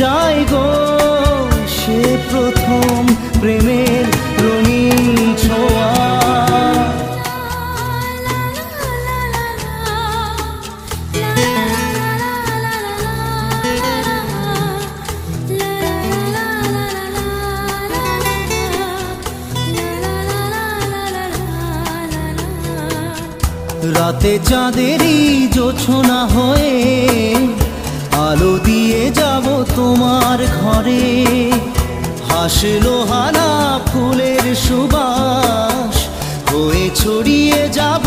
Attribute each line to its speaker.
Speaker 1: যাই গো সে প্রথম প্রেমের রঙিন ছোঁয়া। রাতে চাঁদেরই জোছনা হয়ে আলো দিয়ে যাব তোমার ঘরে। হাসলো হানা ফুলের সুবাস হয়ে ছড়িয়ে যাব